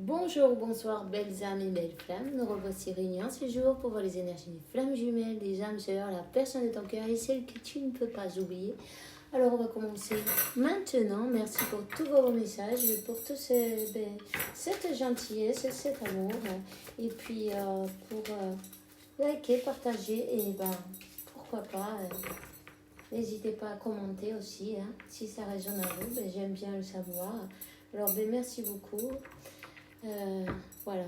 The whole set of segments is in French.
Bonjour, bonsoir, belles âmes et belles flammes. Nous revoici réunis en ce jour pour voir les énergies des flammes jumelles, des âmes sœurs, la personne de ton cœur et celle que tu ne peux pas oublier. Alors on va commencer maintenant. Merci pour tous vos messages, pour tout cette gentillesse, cet amour. Et puis pour liker, partager et pourquoi pas. N'hésitez pas à commenter aussi, hein, si ça résonne à vous. J'aime bien le savoir. Alors merci beaucoup. Voilà.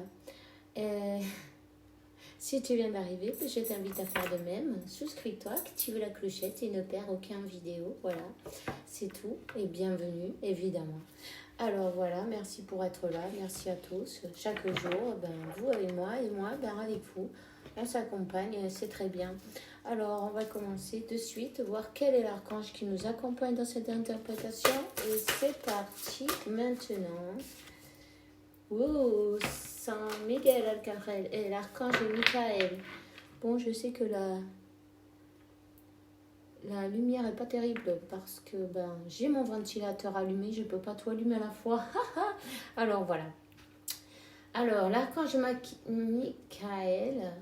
Si tu viens d'arriver, je t'invite à faire de même. Souscris-toi, active la clochette et ne perds aucune vidéo. Voilà, c'est tout. Et bienvenue, évidemment. Alors voilà, merci pour être là. Merci à tous. Chaque jour, vous avec moi et moi avec vous. On s'accompagne, c'est très bien. Alors, on va commencer de suite, voir quel est l'archange qui nous accompagne dans cette interprétation. Et c'est parti maintenant. Oh, Saint Miguel Arcangel et l'archange Michael. Bon, je sais que la lumière est pas terrible parce que j'ai mon ventilateur allumé, je peux pas tout allumer à la fois. Alors voilà. Alors, l'archange Michael,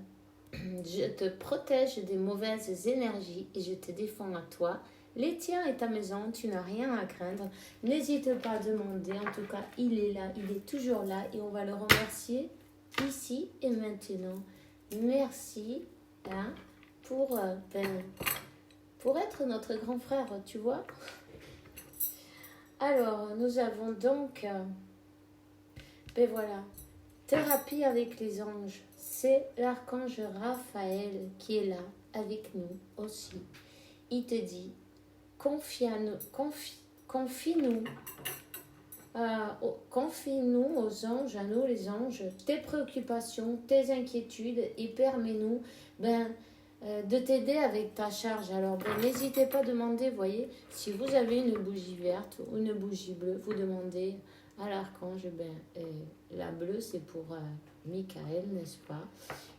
je te protège des mauvaises énergies et je te défends à toi. Les tiens et ta maison, tu n'as rien à craindre. N'hésite pas à demander. En tout cas, il est là, il est toujours là et on va le remercier ici et maintenant. Merci pour être notre grand frère, tu vois. Alors, nous avons donc, voilà, thérapie avec les anges. C'est l'archange Raphaël qui est là avec nous aussi. Il te dit, confie-nous aux anges, à nous les anges, tes préoccupations, tes inquiétudes et permets-nous de t'aider avec ta charge. Alors n'hésitez pas à demander, voyez, si vous avez une bougie verte ou une bougie bleue, vous demandez à l'archange, la bleue c'est pour Michael, n'est-ce pas?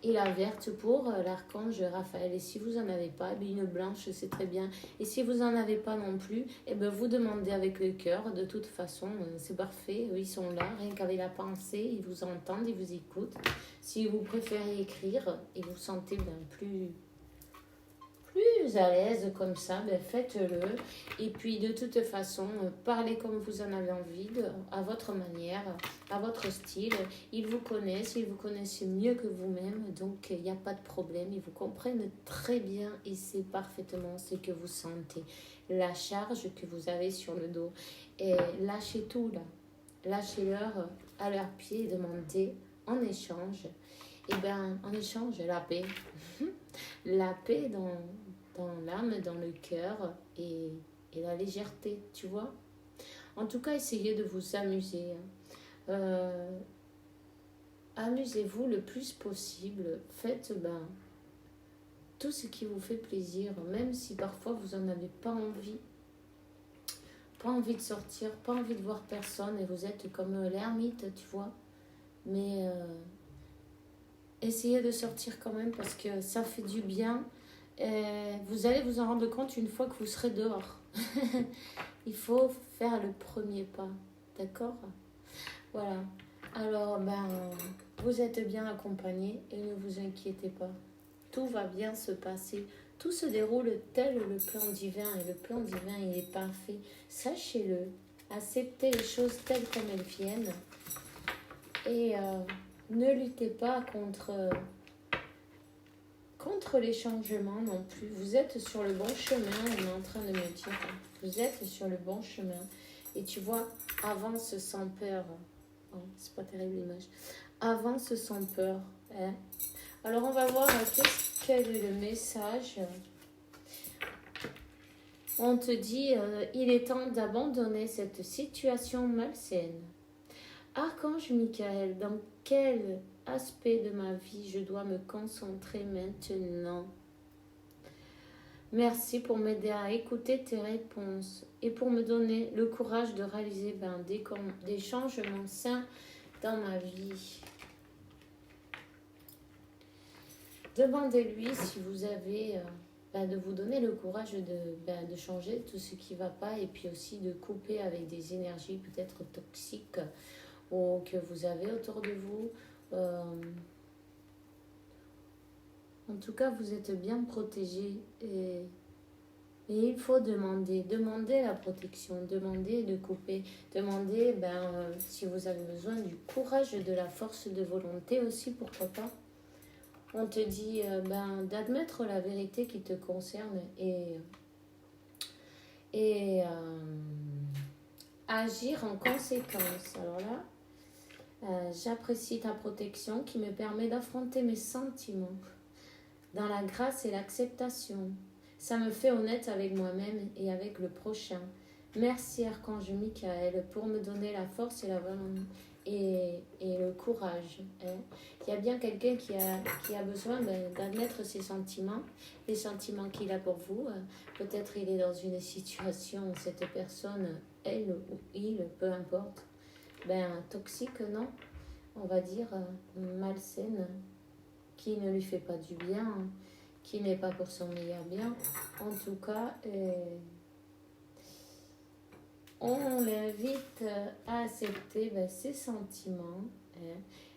Et la verte pour l'archange Raphaël. Et si vous n'en avez pas, une blanche c'est très bien. Et si vous n'en avez pas non plus, vous demandez avec le cœur. De toute façon, c'est parfait. Ils sont là, rien qu'avec la pensée, ils vous entendent, ils vous écoutent. Si vous préférez écrire et vous sentez plus à l'aise comme ça, faites-le. Et puis de toute façon, parlez comme vous en avez envie, à votre manière, à votre style. Ils vous connaissent mieux que vous-même, donc il n'y a pas de problème. Ils vous comprennent très bien et c'est parfaitement ce que vous sentez. La charge que vous avez sur le dos. Et lâchez tout là. Lâchez-leur à leurs pieds et demandez en échange. En échange, la paix. La paix dans l'âme, dans le cœur et la légèreté, tu vois. En tout cas, essayez de vous amuser. Amusez-vous le plus possible. Faites tout ce qui vous fait plaisir, même si parfois vous n'en avez pas envie. Pas envie de sortir, pas envie de voir personne et vous êtes comme l'ermite, tu vois. Mais essayez de sortir quand même parce que ça fait du bien. Vous allez vous en rendre compte une fois que vous serez dehors. Il faut faire le premier pas, d'accord? Voilà. Alors, vous êtes bien accompagnés et ne vous inquiétez pas. Tout va bien se passer. Tout se déroule tel le plan divin et le plan divin, il est parfait. Sachez-le. Acceptez les choses telles comme elles viennent et ne luttez pas contre les changements non plus. Vous êtes sur le bon chemin, on est en train de me dire. Vous êtes sur le bon chemin. Et tu vois, avance sans peur. Oh, c'est pas terrible l'image. Avance sans peur. Alors on va voir quel est le message. On te dit, il est temps d'abandonner cette situation malsaine. Archange Michael, dans quel aspect de ma vie je dois me concentrer maintenant? Merci pour m'aider à écouter tes réponses et pour me donner le courage de réaliser des changements sains dans ma vie. Demandez-lui si vous avez de vous donner le courage de changer tout ce qui ne va pas et puis aussi de couper avec des énergies peut-être toxiques ou que vous avez autour de vous. En tout cas, vous êtes bien protégé et il faut demander la protection, demander de couper, demander si vous avez besoin du courage, de la force de volonté aussi, pourquoi pas. On te dit d'admettre la vérité qui te concerne et agir en conséquence. Alors là, j'apprécie ta protection qui me permet d'affronter mes sentiments dans la grâce et l'acceptation. Ça me fait honnête avec moi-même et avec le prochain. Merci Archange Michael pour me donner la force et la volonté et le courage. Il y a bien quelqu'un qui a besoin d'admettre ses sentiments, les sentiments qu'il a pour vous. Peut-être il est dans une situation, cette personne, elle ou il, peu importe, toxique, non, on va dire malsaine, qui ne lui fait pas du bien, qui n'est pas pour son meilleur bien. En tout cas, on l'invite à accepter ses sentiments,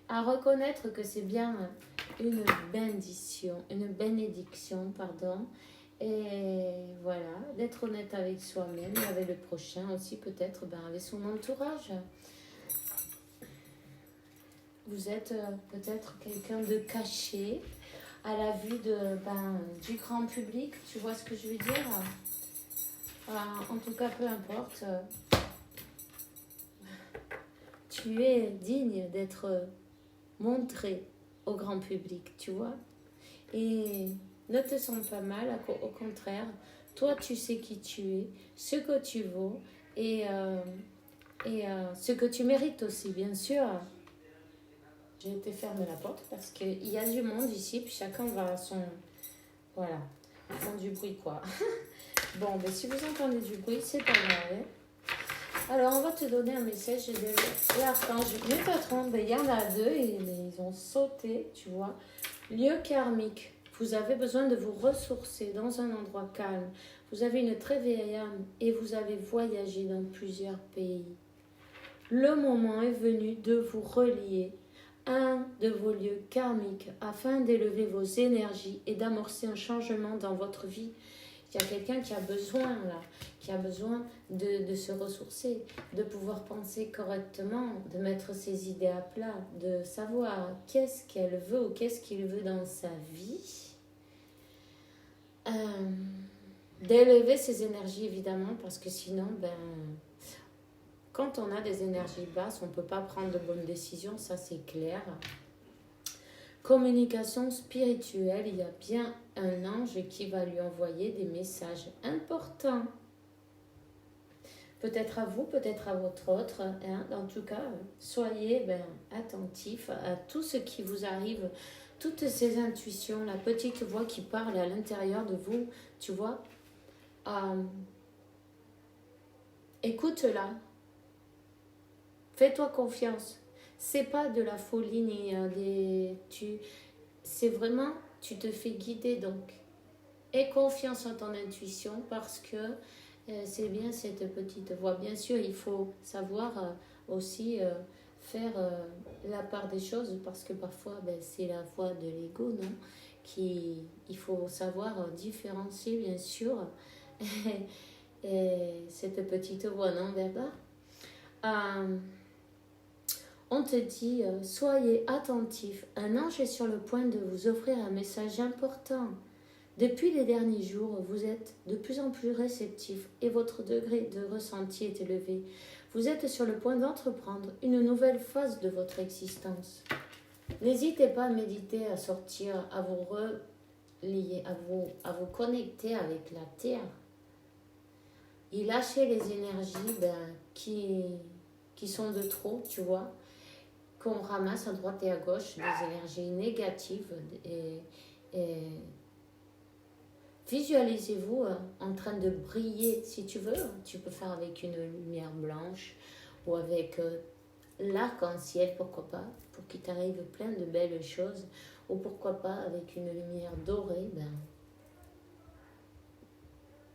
à reconnaître que c'est bien une bénédiction, et voilà, d'être honnête avec soi-même et avec le prochain aussi, peut-être avec son entourage. Vous êtes peut-être quelqu'un de caché à la vue du grand public, tu vois ce que je veux dire? En tout cas, peu importe, tu es digne d'être montré au grand public, tu vois? Et ne te sens pas mal, au contraire, toi tu sais qui tu es, ce que tu vaux et ce que tu mérites aussi, bien sûr. J'ai été fermer la porte parce qu'il y a du monde ici, puis chacun va à son... Voilà, ils font du bruit quoi. Bon, si vous entendez du bruit, c'est pas grave. Alors, on va te donner un message de l'archange. Mes patrons, il y en a deux et ils ont sauté, tu vois. Lieu karmique. Vous avez besoin de vous ressourcer dans un endroit calme. Vous avez une très vieille âme et vous avez voyagé dans plusieurs pays. Le moment est venu de vous relier un de vos lieux karmiques afin d'élever vos énergies et d'amorcer un changement dans votre vie. Il y a quelqu'un qui a besoin de se ressourcer, de pouvoir penser correctement, de mettre ses idées à plat, de savoir qu'est-ce qu'elle veut ou qu'est-ce qu'il veut dans sa vie. D'élever ses énergies évidemment, parce que sinon, quand on a des énergies basses, on ne peut pas prendre de bonnes décisions, ça c'est clair. Communication spirituelle, il y a bien un ange qui va lui envoyer des messages importants. Peut-être à vous, peut-être à votre autre. En tout cas, soyez attentifs à tout ce qui vous arrive, toutes ces intuitions, la petite voix qui parle à l'intérieur de vous, tu vois. Écoute-la. Fais-toi confiance. C'est pas de la folie ni c'est vraiment, tu te fais guider donc. Aie confiance en ton intuition parce que c'est bien cette petite voix. Bien sûr, il faut savoir aussi faire la part des choses parce que parfois c'est la voix de l'ego, non? Il faut savoir différencier, bien sûr, et cette petite voix, non, Berba? On te dit, soyez attentifs. Un ange est sur le point de vous offrir un message important. Depuis les derniers jours, vous êtes de plus en plus réceptif et votre degré de ressenti est élevé. Vous êtes sur le point d'entreprendre une nouvelle phase de votre existence. N'hésitez pas à méditer, à sortir, à vous relier, à vous connecter avec la Terre. Et lâcher les énergies qui sont de trop, tu vois, qu'on ramasse à droite et à gauche, des énergies négatives et visualisez-vous en train de briller. Si tu veux, tu peux faire avec une lumière blanche ou avec l'arc-en-ciel, pourquoi pas, pour qu'il t'arrive plein de belles choses, ou pourquoi pas avec une lumière dorée.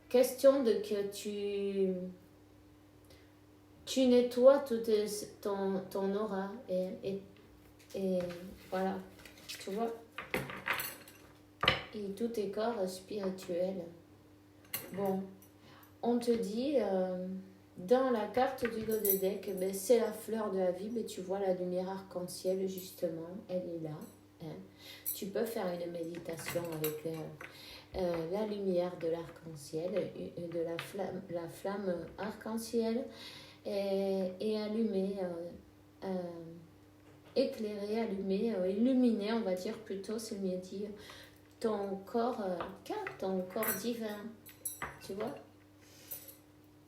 Question de que Tu nettoies ton aura et voilà, tu vois, et tous tes corps spirituels. Bon, on te dit, dans la carte du Godédec, ben, c'est la fleur de la vie, mais tu vois la lumière arc-en-ciel justement, elle est là. Hein. Tu peux faire une méditation avec la lumière de l'arc-en-ciel, de la flamme arc-en-ciel, et allumer, éclairer, allumer, illuminer, on va dire plutôt, c'est mieux dire, ton corps, ton corps divin, tu vois.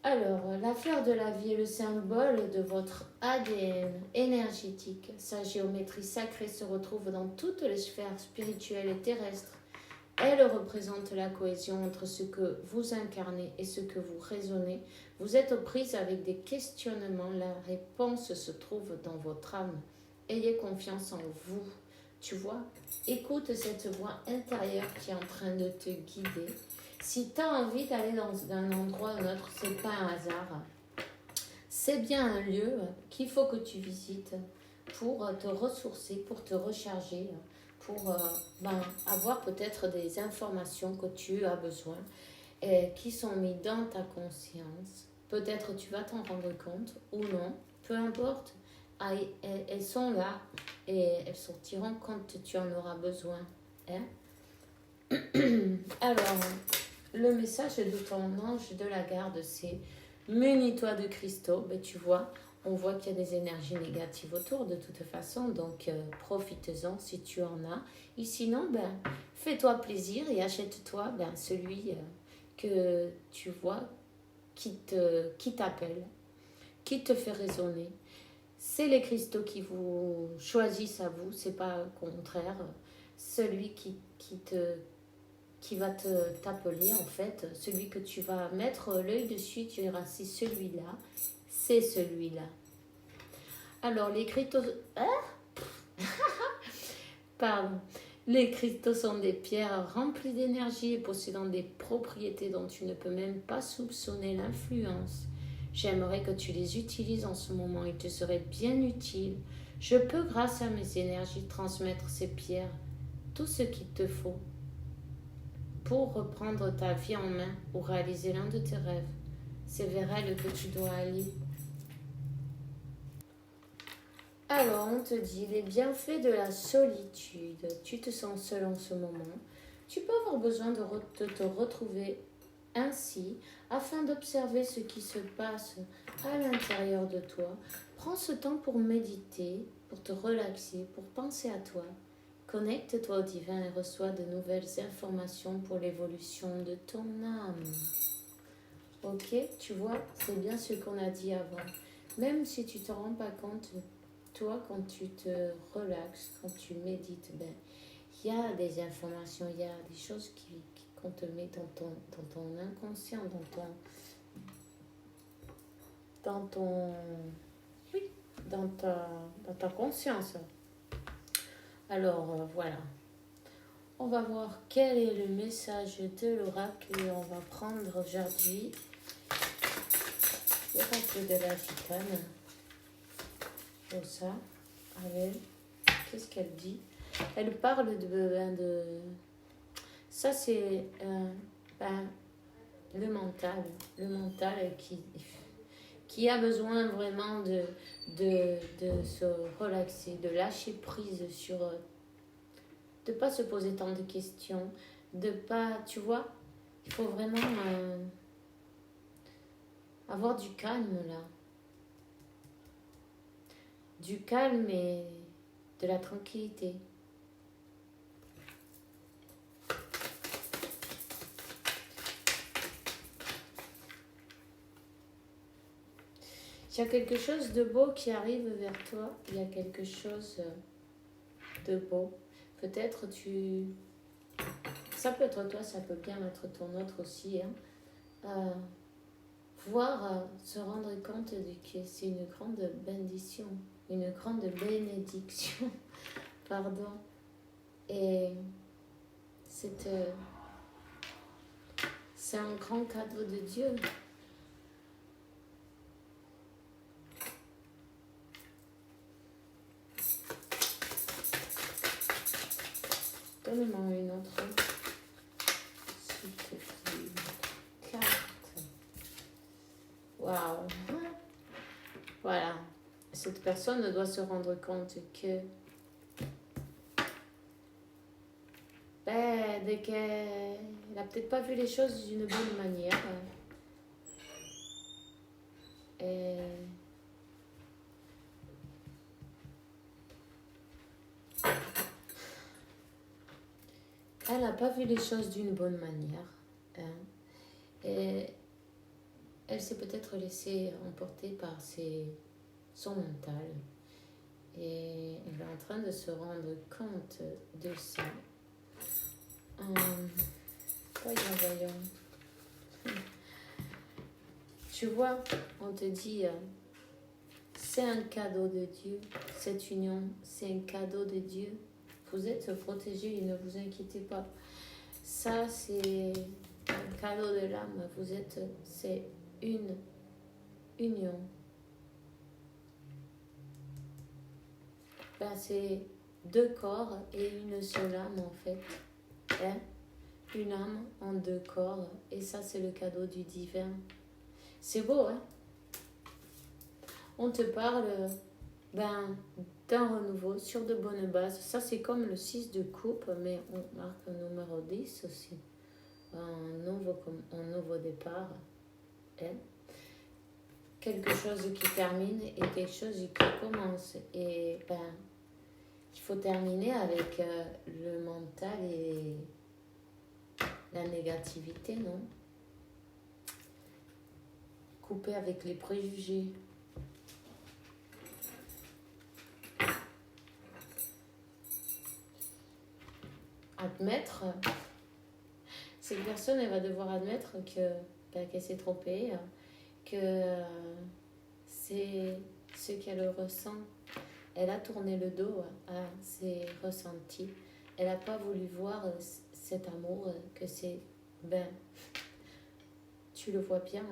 Alors, la fleur de la vie est le symbole de votre ADN énergétique. Sa géométrie sacrée se retrouve dans toutes les sphères spirituelles et terrestres. Elle représente la cohésion entre ce que vous incarnez et ce que vous raisonnez. Vous êtes aux prises avec des questionnements. La réponse se trouve dans votre âme. Ayez confiance en vous. Tu vois, écoute cette voix intérieure qui est en train de te guider. Si tu as envie d'aller dans un endroit ou un autre, ce n'est pas un hasard. C'est bien un lieu qu'il faut que tu visites pour te ressourcer, pour te recharger, pour avoir peut-être des informations que tu as besoin et qui sont mises dans ta conscience. Peut-être tu vas t'en rendre compte ou non, peu importe. Elles sont là et elles sortiront quand tu en auras besoin. Hein? Alors, le message de ton ange de la garde, c'est munis-toi de cristaux. Ben, tu vois, on voit qu'il y a des énergies négatives autour de toute façon, donc profite-en si tu en as. Et sinon, ben, fais-toi plaisir et achète-toi celui que tu vois qui t'appelle, qui te fait résonner. C'est les cristaux qui vous choisissent à vous, c'est pas au contraire. Celui qui va t'appeler en fait, celui que tu vas mettre l'œil dessus, tu verras si celui-là, c'est celui-là. Alors les cristaux... Pardon. Les cristaux sont des pierres remplies d'énergie et possédant des propriétés dont tu ne peux même pas soupçonner l'influence. J'aimerais que tu les utilises en ce moment, ils te seraient bien utiles. Je peux, grâce à mes énergies, transmettre ces pierres, tout ce qu'il te faut pour reprendre ta vie en main ou réaliser l'un de tes rêves. C'est vers elle que tu dois aller. Alors, on te dit les bienfaits de la solitude. Tu te sens seul en ce moment. Tu peux avoir besoin de te retrouver ainsi afin d'observer ce qui se passe à l'intérieur de toi. Prends ce temps pour méditer, pour te relaxer, pour penser à toi. Connecte-toi au divin et reçois de nouvelles informations pour l'évolution de ton âme. Ok, tu vois, c'est bien ce qu'on a dit avant. Même si tu ne te rends pas compte, toi, quand tu te relaxes, quand tu médites, il y a des informations, il y a des choses qu'on te met dans ton inconscient, dans ta conscience. Alors, voilà. On va voir quel est le message de l'oracle et on va prendre aujourd'hui l'oracle de la gitane. Comme ça, avec, qu'est-ce qu'elle dit? Elle parle de ça c'est le mental qui a besoin vraiment de se relaxer, de lâcher prise sur, de pas se poser tant de questions, de pas, tu vois, il faut vraiment avoir du calme là. Du calme et de la tranquillité. Il y a quelque chose de beau qui arrive vers toi. Il y a quelque chose de beau. Peut-être ça peut être toi, ça peut bien être ton autre aussi. Hein. Se rendre compte que c'est une grande bénédiction. Une grande bénédiction. Pardon. Et c'est un grand cadeau de Dieu. Donne-moi une autre. S'il te plaît. Carte. Waouh. Voilà. Cette personne doit se rendre compte que dès qu'elle n'a peut-être pas vu les choses d'une bonne manière. Et elle n'a pas vu les choses d'une bonne manière. Hein. Et elle s'est peut-être laissée emporter par son mental. Et elle est en train de se rendre compte de ça. Voyons. Tu vois, on te dit, c'est un cadeau de Dieu. Cette union, c'est un cadeau de Dieu. Vous êtes protégés, ne vous inquiétez pas. Ça, c'est un cadeau de l'âme. C'est une union. C'est 2 corps et une seule âme en fait. Hein? Une âme en 2 corps. Et ça, c'est le cadeau du divin. C'est beau, hein? On te parle d'un renouveau sur de bonnes bases. Ça, c'est comme le 6 de coupe, mais on marque un numéro 10 aussi. Un nouveau départ. Hein? Quelque chose qui termine et quelque chose qui commence. Et il faut terminer avec le mental et la négativité, non? Couper avec les préjugés. Admettre, cette personne, elle va devoir admettre qu'elle s'est trompée, que c'est ce qu'elle ressent. Elle a tourné le dos à ses ressentis. Elle n'a pas voulu voir cet amour, que c'est, tu le vois bien,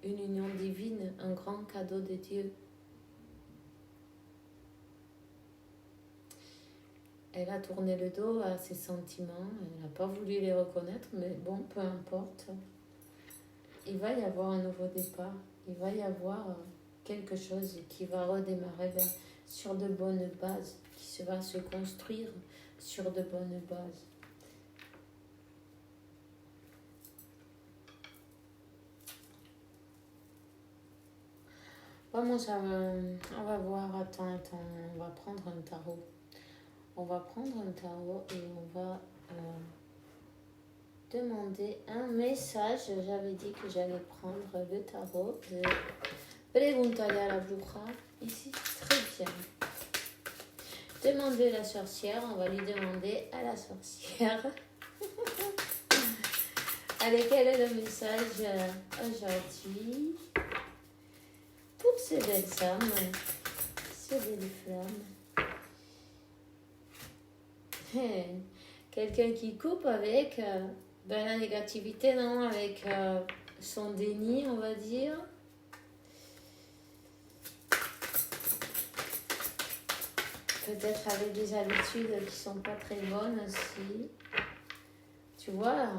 une union divine, un grand cadeau de Dieu. Elle a tourné le dos à ses sentiments, elle n'a pas voulu les reconnaître, mais bon, peu importe. Il va y avoir un nouveau départ, il va y avoir quelque chose qui va redémarrer sur de bonnes bases, qui va se construire sur de bonnes bases. Bon, ça, on va voir, attends, on va prendre un tarot. On va prendre un tarot et on va demander un message. J'avais dit que j'allais prendre le tarot de Preguntale a la Bruja. Ici, très bien. Demander la sorcière. On va lui demander à la sorcière. Allez, quel est le message aujourd'hui pour ces belles âmes, ces belles flammes? Quelqu'un qui coupe avec la négativité, non, avec son déni, on va dire. Peut-être avec des habitudes qui sont pas très bonnes aussi. Tu vois,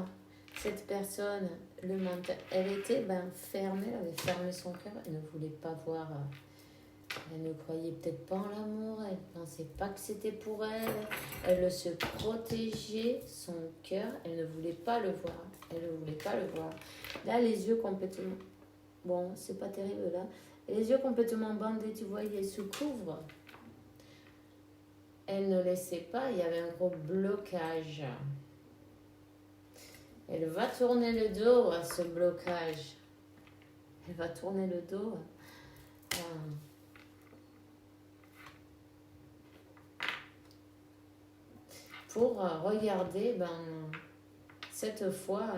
cette personne, le mental, elle était fermée, elle avait fermé son cœur, elle ne voulait pas voir. Elle ne croyait peut-être pas en l'amour, elle ne pensait pas que c'était pour elle, elle se protégeait son cœur, elle ne voulait pas le voir, Là, les yeux complètement, bon, c'est pas terrible là, les yeux complètement bandés, tu vois, ils se couvrent. Elle ne laissait pas, il y avait un gros blocage. Elle va tourner le dos à ce blocage. Elle va tourner le dos à... pour regarder cette fois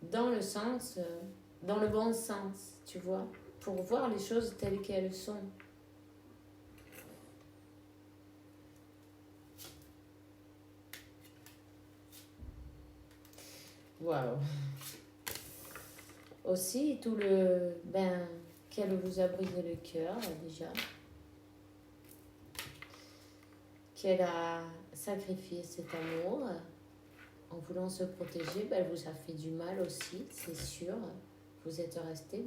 dans le sens, dans le bon sens, tu vois, pour voir les choses telles qu'elles sont. Waouh. Aussi, tout le... qu'elle vous a brisé le cœur, déjà. qu'elle a sacrifié cet amour en voulant se protéger. Ben, elle vous a fait du mal aussi, c'est sûr. Vous êtes resté,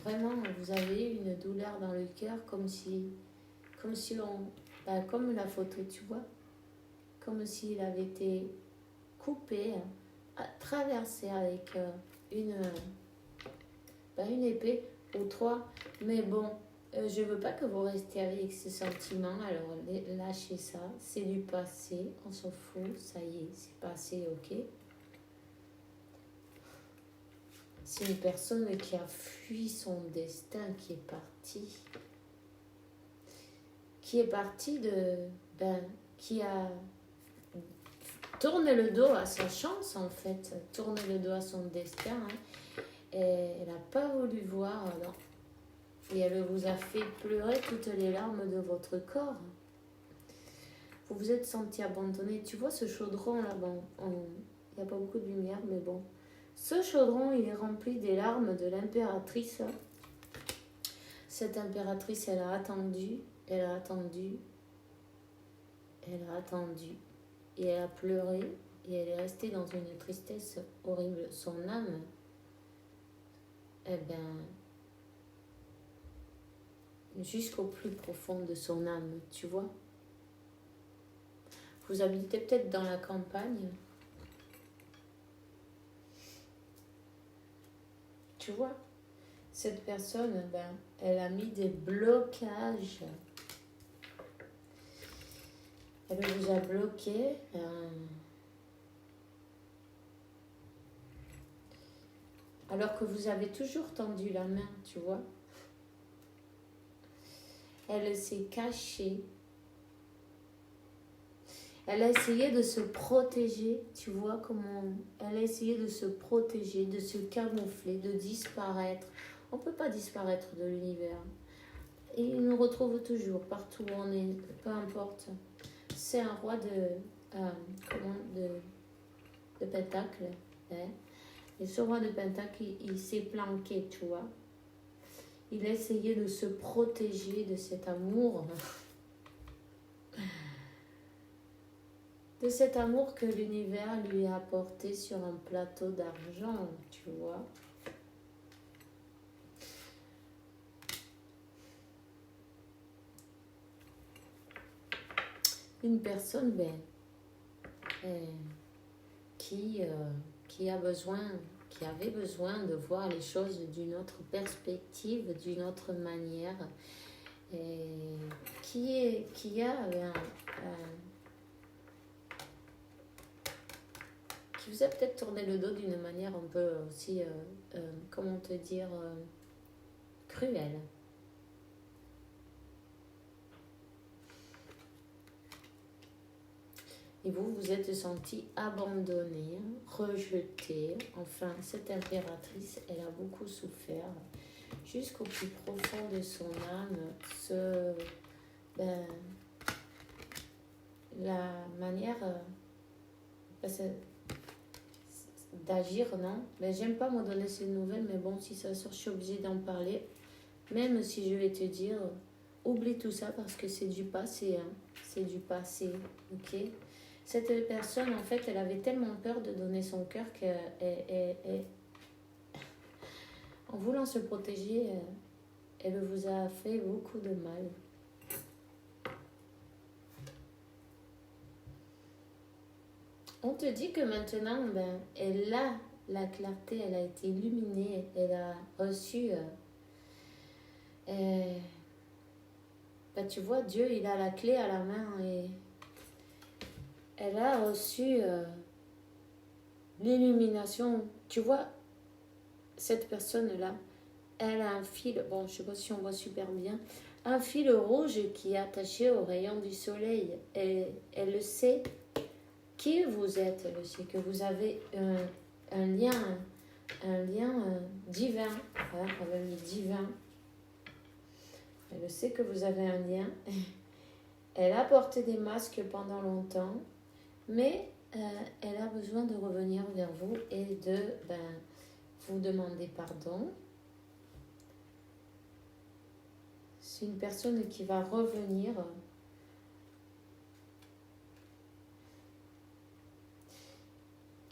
vraiment, vous avez eu une douleur dans le cœur comme si comme la photo, tu vois, comme s'il avait été coupé, traversé avec une épée ou trois. Mais bon, je veux pas que vous restiez avec ce sentiment, alors lâchez ça, c'est du passé, on s'en fout, ça y est, c'est passé, ok. C'est une personne qui a fui son destin, qui est parti qui a tourné le dos à sa chance en fait, tourné le dos à son destin, hein, et elle n'a pas voulu voir, non. Et elle vous a fait pleurer toutes les larmes de votre corps. Vous vous êtes senti abandonné. Tu vois ce chaudron là, il n'y a pas beaucoup de lumière, mais bon. Ce chaudron, il est rempli des larmes de l'impératrice. Cette impératrice, elle a attendu, elle a attendu, elle a attendu. Et elle a pleuré, et elle est restée dans une tristesse horrible. Son âme, jusqu'au plus profond de son âme, tu vois. Vous habitez peut-être dans la campagne. Tu vois, cette personne, elle a mis des blocages. Elle vous a bloqué. Alors que vous avez toujours tendu la main, tu vois. Elle s'est cachée. Elle a essayé de se protéger, tu vois comment... Elle a essayé de se protéger, de se camoufler, de disparaître. On ne peut pas disparaître de l'univers. Et il nous retrouve toujours, partout où on est, peu importe. C'est un roi de Pentacle. Hein. Et ce roi de Pentacle, il s'est planqué, tu vois. Il a essayé de se protéger de cet amour. De cet amour que l'univers lui a apporté sur un plateau d'argent, tu vois. Une personne qui avait besoin de voir les choses d'une autre perspective, d'une autre manière, et qui vous a peut-être tourné le dos d'une manière un peu aussi, comment te dire, cruelle. Et vous vous êtes senti abandonné, rejeté. Enfin, cette impératrice, elle a beaucoup souffert. Jusqu'au plus profond de son âme, la manière d'agir, non. J'aime pas me donner ces nouvelles, mais bon, si ça sort, je suis obligée d'en parler. Même si je vais te dire, oublie tout ça parce que c'est du passé, hein. C'est du passé, ok. Cette personne, en fait, elle avait tellement peur de donner son cœur en voulant se protéger, elle vous a fait beaucoup de mal. On te dit que maintenant, elle a la clarté, elle a été illuminée, elle a reçu... tu vois, Dieu, il a la clé à la main et... Elle a reçu l'illumination. Tu vois, cette personne-là, elle a un fil, bon, je ne sais pas si on voit super bien, un fil rouge qui est attaché au rayon du soleil. Elle le sait qui vous êtes. Elle sait que vous avez un lien divin, avec le divin. Elle sait que vous avez un lien. Elle a porté des masques pendant longtemps. Mais elle a besoin de revenir vers vous et de vous demander pardon. C'est une personne qui va revenir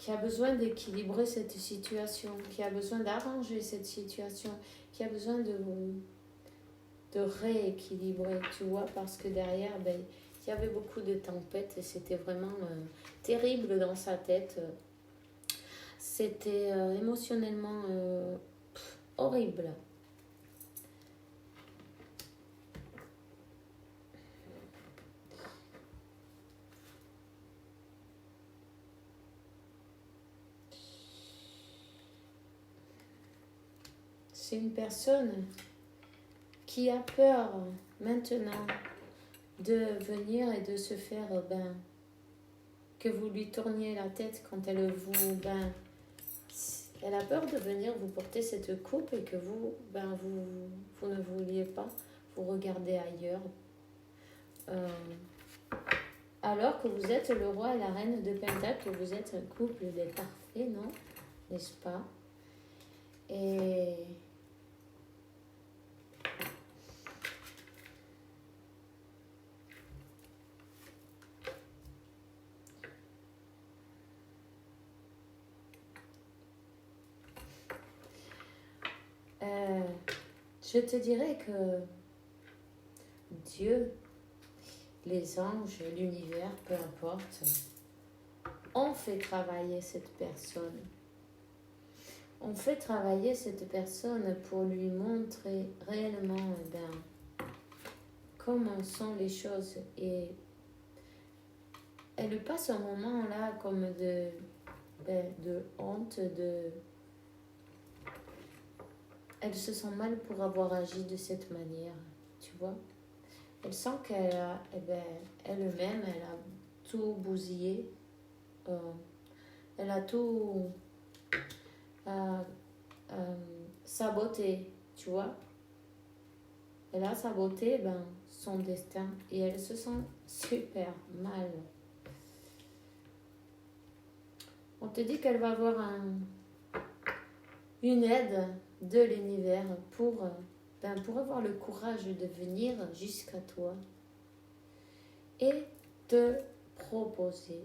qui a besoin d'équilibrer cette situation, qui a besoin d'arranger cette situation, qui a besoin de rééquilibrer, tu vois, parce que derrière, ben, il y avait beaucoup de tempêtes et c'était vraiment terrible dans sa tête. C'était émotionnellement horrible. C'est une personne qui a peur maintenant de venir et de se faire, que vous lui tourniez la tête quand elle vous, elle a peur de venir vous porter cette coupe et que vous, vous ne vouliez pas vous regarder ailleurs. Alors que vous êtes le roi et la reine de Pentacle, vous êtes un couple des parfaits, non? N'est-ce pas? Et je te dirais que Dieu, les anges, l'univers, peu importe, ont fait travailler cette personne. On fait travailler cette personne pour lui montrer réellement comment sont les choses. Et elle passe un moment là comme de honte, elle se sent mal pour avoir agi de cette manière, tu vois. Elle sent qu'elle a, elle-même, elle a tout bousillé, elle a tout saboté, tu vois. Elle a saboté son destin et elle se sent super mal. On te dit qu'elle va avoir une aide de l'univers pour avoir le courage de venir jusqu'à toi et te proposer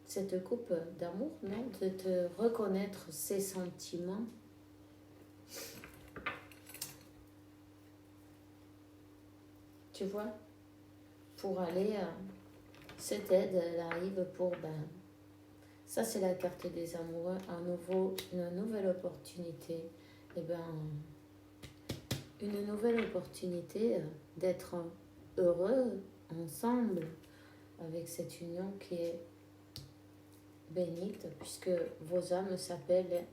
cette coupe d'amour, non, de te reconnaître ses sentiments. Tu vois, pour aller, cette aide, elle arrive pour, ça c'est la carte des amoureux, une nouvelle opportunité, une nouvelle opportunité d'être heureux ensemble avec cette union qui est bénite, puisque vos âmes s'appellent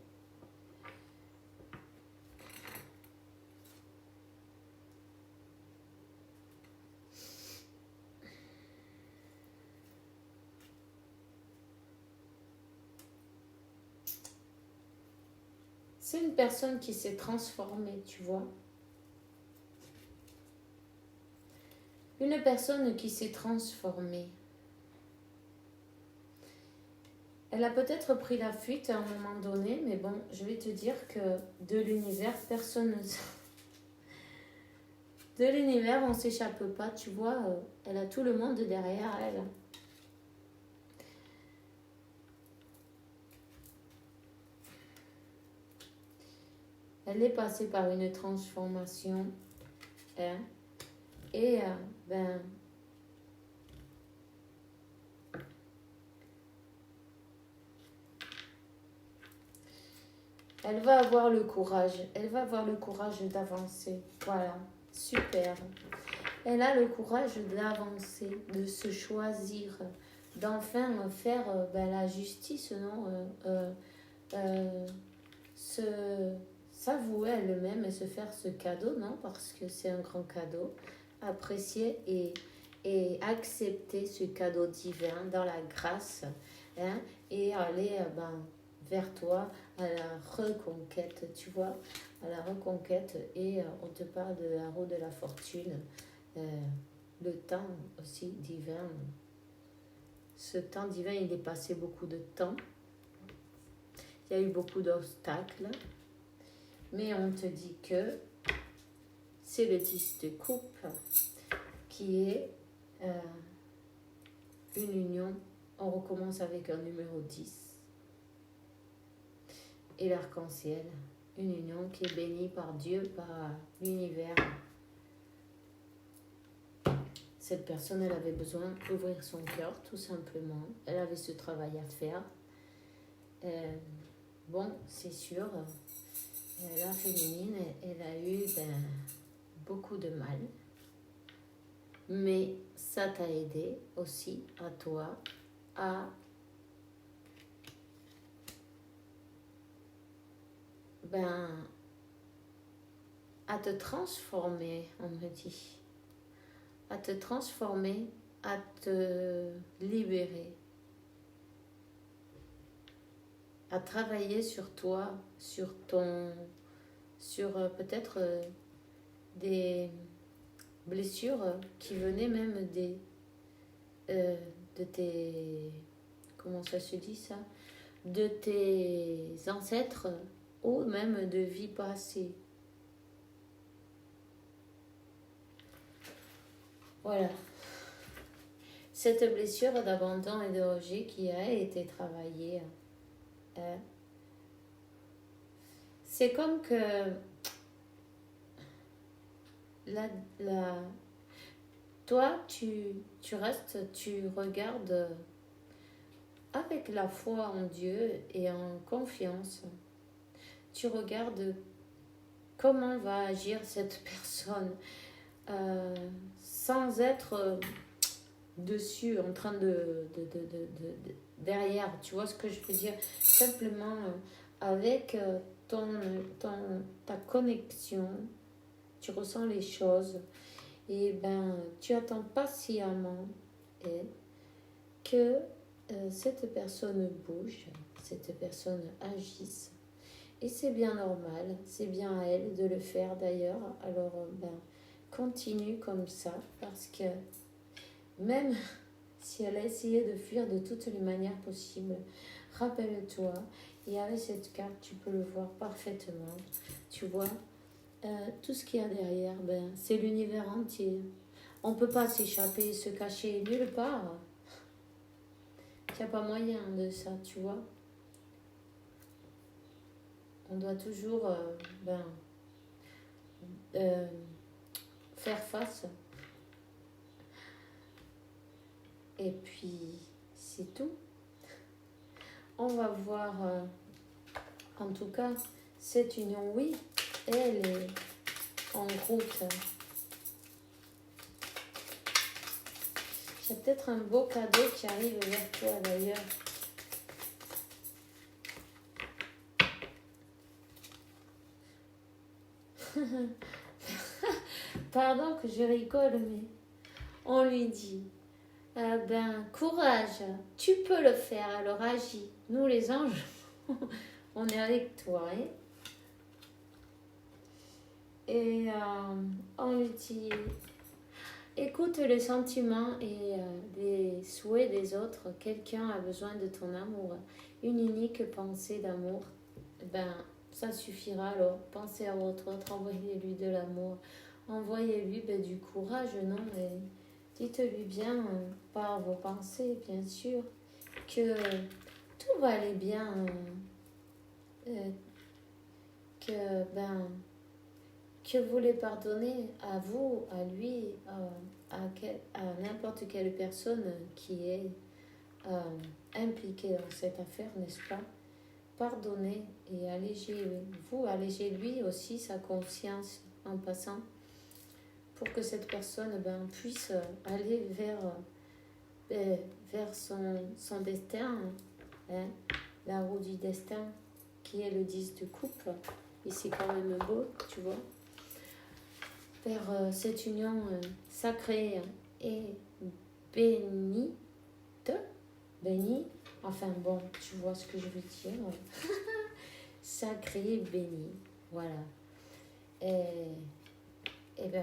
c'est une personne qui s'est transformée, tu vois. Une personne qui s'est transformée. Elle a peut-être pris la fuite à un moment donné, mais bon, je vais te dire que de l'univers, personne ne... De l'univers, on ne s'échappe pas, tu vois. Elle a tout le monde derrière elle. Elle est passée par une transformation. Hein, et elle va avoir le courage. Elle va avoir le courage d'avancer. Voilà, super. Elle a le courage d'avancer, de se choisir, d'enfin faire la justice, non s'avouer elle-même et se faire ce cadeau, non? Parce que c'est un grand cadeau. Apprécier et accepter ce cadeau divin dans la grâce, hein, et aller vers toi à la reconquête, tu vois, à la reconquête. Et on te parle de la roue de la fortune, le temps aussi divin. Ce temps divin, il est passé beaucoup de temps. Il y a eu beaucoup d'obstacles. Mais on te dit que c'est le 10 de coupe qui est une union. On recommence avec un numéro 10. et l'arc-en-ciel. Une union qui est bénie par Dieu, par l'univers. Cette personne, elle avait besoin d'ouvrir son cœur, tout simplement. Elle avait ce travail à faire. Bon, c'est sûr, la féminine, elle a eu beaucoup de mal. Mais ça t'a aidé aussi, à toi, à te transformer, on me dit. À te transformer, à te libérer. À travailler sur toi, sur peut-être des blessures qui venaient même de tes, comment ça se dit ça, de tes ancêtres ou même de vie passée. Voilà. Cette blessure d'abandon et de rejet qui a été travaillée, c'est comme que toi, tu restes, tu regardes avec la foi en Dieu et en confiance. Tu regardes comment va agir cette personne sans être dessus, en train de derrière. Tu vois ce que je veux dire? Simplement avec ta connexion, tu ressens les choses et tu attends patiemment que cette personne bouge, cette personne agisse. Et c'est bien normal, c'est bien à elle de le faire d'ailleurs. Alors continue comme ça, parce que même si elle a essayé de fuir de toutes les manières possibles, rappelle-toi, et avec cette carte tu peux le voir parfaitement, tu vois, tout ce qu'il y a derrière, c'est l'univers entier. On ne peut pas s'échapper, se cacher nulle part. Il n'y a pas moyen de ça, tu vois. On doit toujours faire face. Et puis, c'est tout. On va voir, en tout cas, cette union, oui, elle est en route. J'ai peut-être un beau cadeau qui arrive vers toi d'ailleurs. Pardon que je rigole, mais on lui dit, courage, tu peux le faire, alors agis. Nous les anges, on est avec toi. Hein? Et on lui dit, écoute les sentiments et les souhaits des autres. Quelqu'un a besoin de ton amour. Une unique pensée d'amour, ça suffira. Alors pensez à votre autre, envoyez-lui de l'amour, envoyez-lui du courage, non, mais dites-lui bien par vos pensées, bien sûr, que tout va aller bien, que vous les pardonnez à vous, à lui, à n'importe quelle personne qui est impliquée dans cette affaire, n'est-ce pas? Pardonnez et allégez lui aussi sa conscience en passant, pour que cette personne puisse aller vers son destin, hein, la roue du destin, qui est le 10 de coupe, et c'est quand même beau, tu vois, vers cette union sacrée et bénie, enfin bon, tu vois ce que je veux dire, sacré, béni, voilà, et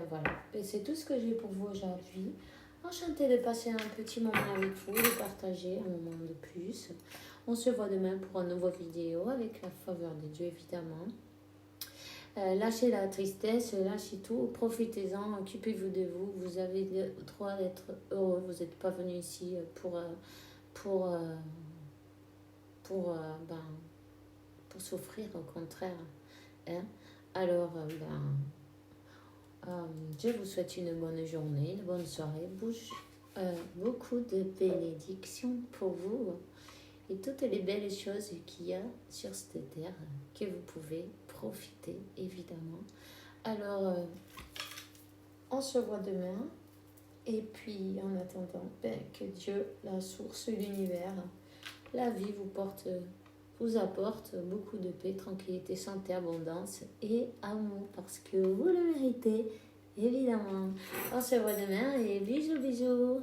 voilà, et c'est tout ce que j'ai pour vous aujourd'hui. Enchantée de passer un petit moment avec vous, de partager un moment de plus. On se voit demain pour une nouvelle vidéo avec la faveur de Dieu, évidemment. Lâchez la tristesse, lâchez tout, profitez-en, occupez-vous de vous. Vous avez le droit d'être heureux. Vous n'êtes pas venu ici pour pour souffrir, au contraire. Hein. Alors, je vous souhaite une bonne journée, une bonne soirée, beaucoup de bénédictions pour vous et toutes les belles choses qu'il y a sur cette terre que vous pouvez profiter, évidemment. Alors, on se voit demain. Et puis, en attendant, que Dieu, la source, l'univers, la vie vous apporte beaucoup de paix, tranquillité, santé, abondance et amour, parce que vous le méritez, évidemment. On se voit demain et bisous, bisous.